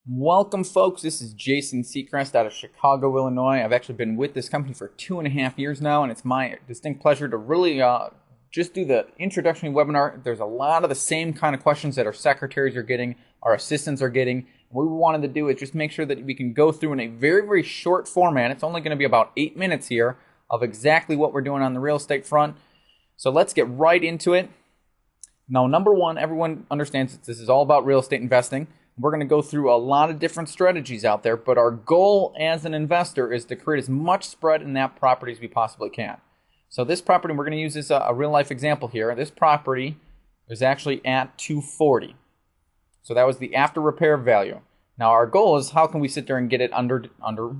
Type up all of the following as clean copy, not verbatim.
Welcome, folks. This is Jason Seacrest out of Chicago, Illinois. I've actually been with this company for 2.5 years now, and it's my distinct pleasure to really just do the introductory webinar. There's a lot of the same kind of questions that our secretaries are getting, our assistants are getting. What we wanted to do is just make sure that we can go through in a very, very short format. It's only going to be about 8 minutes here of exactly what we're doing on the real estate front. So let's get right into it. Now, number one, everyone understands that this is all about real estate investing. We're going to go through a lot of different strategies out there, but our goal as an investor is to create as much spread in that property as we possibly can. So this property, we're going to use this a real life example here. This property is actually at 240. So that was the after repair value. Now our goal is how can we sit there and get it under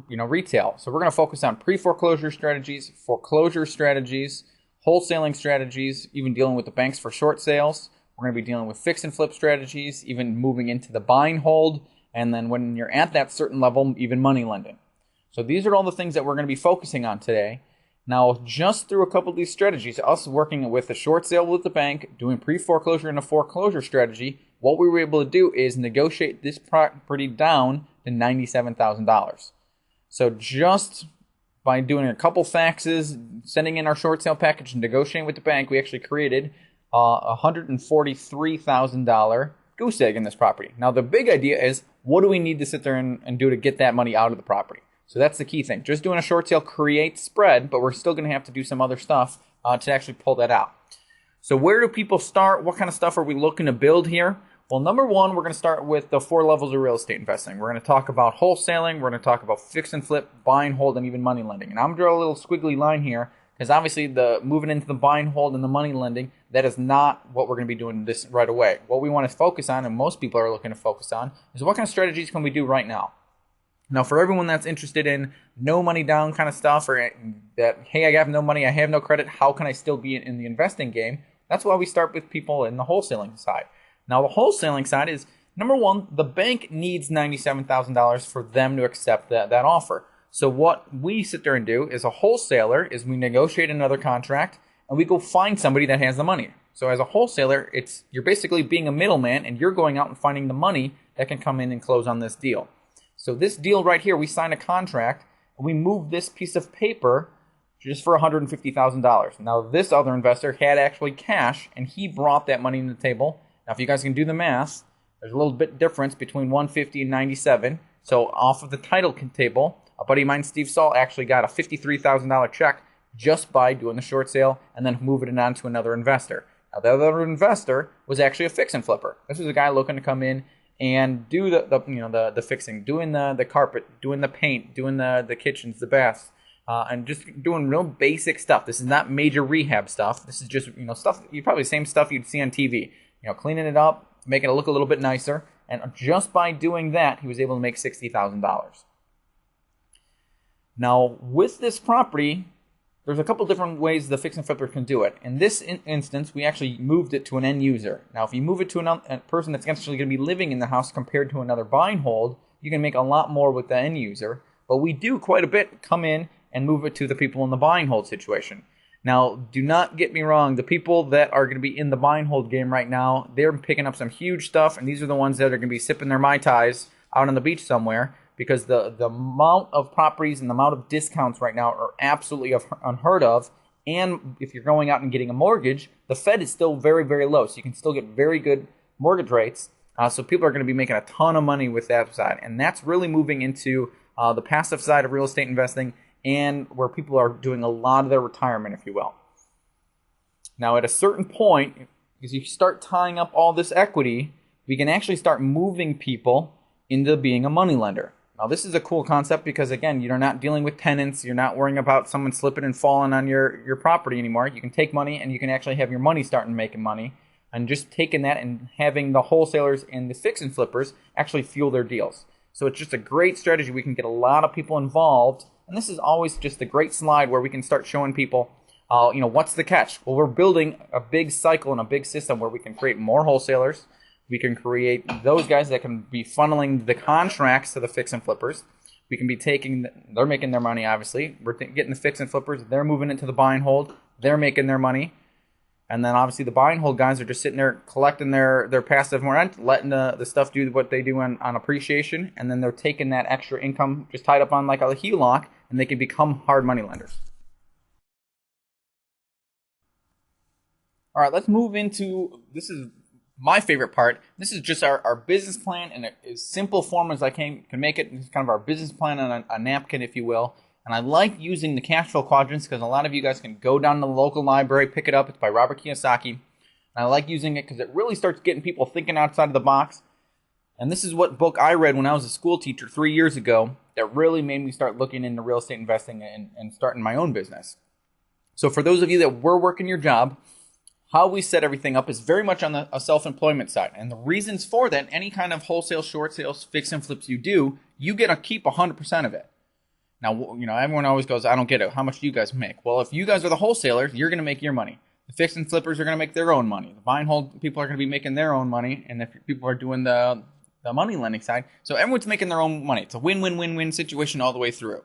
retail. So we're going to focus on pre-foreclosure strategies, foreclosure strategies, wholesaling strategies, even dealing with the banks for short sales. We're going to be dealing with fix and flip strategies, even moving into the buy and hold, and then when you're at that certain level, even money lending. So these are all the things that we're going to be focusing on today. Now, just through a couple of these strategies, us working with a short sale with the bank, doing pre-foreclosure and a foreclosure strategy, what we were able to do is negotiate this property down to $97,000. So just by doing a couple faxes, sending in our short sale package and negotiating with the bank, we actually created $143,000 goose egg in this property. Now, the big idea is, what do we need to sit there and do to get that money out of the property? So that's the key thing. Just doing a short sale creates spread, but we're still going to have to do some other stuff to actually pull that out. So where do people start? What kind of stuff are we looking to build here? Well, number one, we're going to start with the 4 levels of real estate investing. We're going to talk about wholesaling. We're going to talk about fix and flip, buy and hold, and even money lending. And I'm going to draw a little squiggly line here, because obviously the moving into the buy and hold and the money lending, that is not what we're going to be doing this right away. What we want to focus on, and most people are looking to focus on, is what kind of strategies can we do right now? Now, for everyone that's interested in no money down kind of stuff, or that, hey, I have no money, I have no credit, how can I still be in the investing game? That's why we start with people in the wholesaling side. Now, the wholesaling side is, number one, the bank needs $97,000 for them to accept that offer. So what we sit there and do as a wholesaler is we negotiate another contract and we go find somebody that has the money. So as a wholesaler, you're basically being a middleman and you're going out and finding the money that can come in and close on this deal. So this deal right here, we sign a contract and we move this piece of paper just for $150,000. Now this other investor had actually cash and he brought that money to the table. Now if you guys can do the math, there's a little bit difference between 150 and 97. So off of the title table, a buddy of mine, Steve Saul, actually got a $53,000 check just by doing the short sale and then moving it on to another investor. Now, the other investor was actually a fix and flipper. This was a guy looking to come in and do the fixing, doing the carpet, doing the paint, doing the kitchens, the baths, and just doing real basic stuff. This is not major rehab stuff. This is just stuff, probably the same stuff you'd see on TV. Cleaning it up, making it look a little bit nicer. And just by doing that, he was able to make $60,000. Now, with this property, there's a couple different ways the fix and flipper can do it. In this instance, we actually moved it to an end user. Now, if you move it to a person that's actually going to be living in the house compared to another buy and hold, you can make a lot more with the end user. But we do quite a bit come in and move it to the people in the buy and hold situation. Now, do not get me wrong. The people that are going to be in the buy and hold game right now, they're picking up some huge stuff, and these are the ones that are going to be sipping their Mai Tais out on the beach somewhere, because the amount of properties and the amount of discounts right now are absolutely unheard of. And if you're going out and getting a mortgage, the Fed is still very, very low. So you can still get very good mortgage rates. So people are going to be making a ton of money with that side. And that's really moving into the passive side of real estate investing, and where people are doing a lot of their retirement, if you will. Now, at a certain point, as you start tying up all this equity, we can actually start moving people into being a money lender. Now, this is a cool concept because, again, you're not dealing with tenants. You're not worrying about someone slipping and falling on your property anymore. You can take money and you can actually have your money starting making money, and just taking that and having the wholesalers and the fix and flippers actually fuel their deals. So it's just a great strategy. We can get a lot of people involved, and this is always just a great slide where we can start showing people, what's the catch? Well, we're building a big cycle and a big system where we can create more wholesalers. We can create those guys that can be funneling the contracts to the fix and flippers. We can be they're making their money, obviously. We're getting the fix and flippers. They're moving into the buy and hold. They're making their money. And then obviously the buy and hold guys are just sitting there collecting their passive rent, letting the stuff do what they do on appreciation, and then they're taking that extra income just tied up on like a HELOC, and they can become hard money lenders. All right, let's move into, this is my favorite part. This is just our business plan in as simple form as I can make it. This is kind of our business plan on a napkin, if you will. And I like using the cash flow quadrants because a lot of you guys can go down to the local library, pick it up. It's by Robert Kiyosaki. And I like using it because it really starts getting people thinking outside of the box. And this is what book I read when I was a school teacher 3 years ago that really made me start looking into real estate investing and starting my own business. So for those of you that were working your job, how we set everything up is very much on a self-employment side. And the reasons for that, any kind of wholesale, short sales, fix and flips you do, you get to keep 100% of it. Now, everyone always goes, I don't get it. How much do you guys make? Well, if you guys are the wholesalers, you're going to make your money. The fix and flippers are going to make their own money. The buy and hold people are going to be making their own money. And if people are doing the money lending side, so everyone's making their own money. It's a win-win-win-win situation all the way through.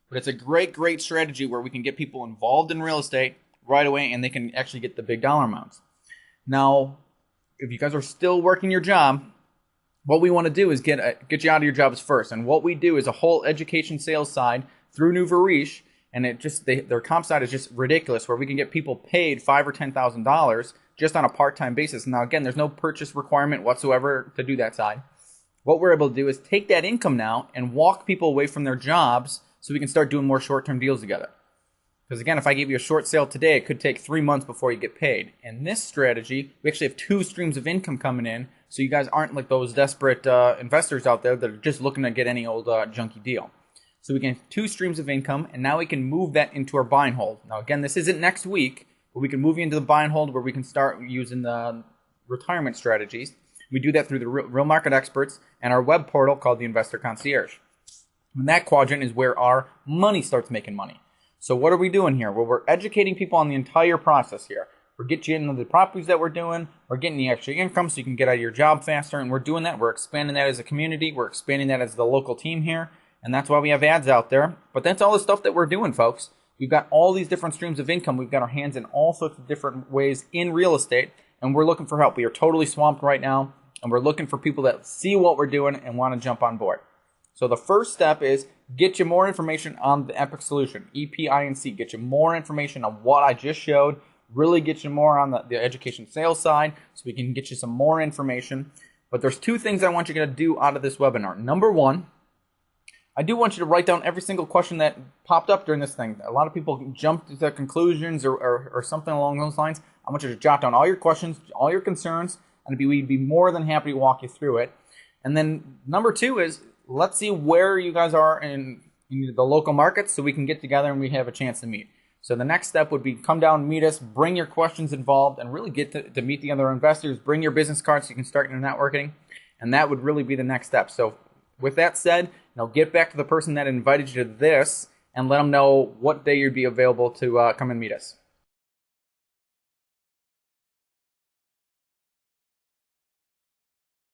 But it's a great, great strategy where we can get people involved in real estate right away, and they can actually get the big dollar amounts. Now, if you guys are still working your job, what we want to do is get you out of your jobs first. And what we do is a whole education sales side through Nouveau Riche, and their comp side is just ridiculous, where we can get people paid $5,000 or $10,000 just on a part-time basis. Now, again, there's no purchase requirement whatsoever to do that side. What we're able to do is take that income now and walk people away from their jobs so we can start doing more short-term deals together. Because again, if I give you a short sale today, it could take 3 months before you get paid. In this strategy, we actually have 2 streams of income coming in, so you guys aren't like those desperate investors out there that are just looking to get any old junky deal. So we can have 2 streams of income, and now we can move that into our buy and hold. Now again, this isn't next week, but we can move you into the buy and hold where we can start using the retirement strategies. We do that through the real market experts and our web portal called the Investor Concierge. And that quadrant is where our money starts making money. So what are we doing here? Well, we're educating people on the entire process here. We're getting you into the properties that we're doing. We're getting the extra income so you can get out of your job faster. And we're doing that. We're expanding that as a community. We're expanding that as the local team here. And that's why we have ads out there. But that's all the stuff that we're doing, folks. We've got all these different streams of income. We've got our hands in all sorts of different ways in real estate. And we're looking for help. We are totally swamped right now. And we're looking for people that see what we're doing and want to jump on board. So the first step is get you more information on the Epic solution, EPINC. Get you more information on what I just showed. Really get you more on the education sales side so we can get you some more information. But there's 2 things I want you to do out of this webinar. Number 1, I do want you to write down every single question that popped up during this thing. A lot of people jumped to conclusions or something along those lines. I want you to jot down all your questions, all your concerns, and we'd be more than happy to walk you through it. And then number 2 is, let's see where you guys are in the local markets so we can get together and we have a chance to meet. So the next step would be come down, meet us, bring your questions involved, and really get to meet the other investors. Bring your business cards so you can start your networking, and that would really be the next step. So with that said, get back to the person that invited you to this and let them know what day you'd be available to come and meet us.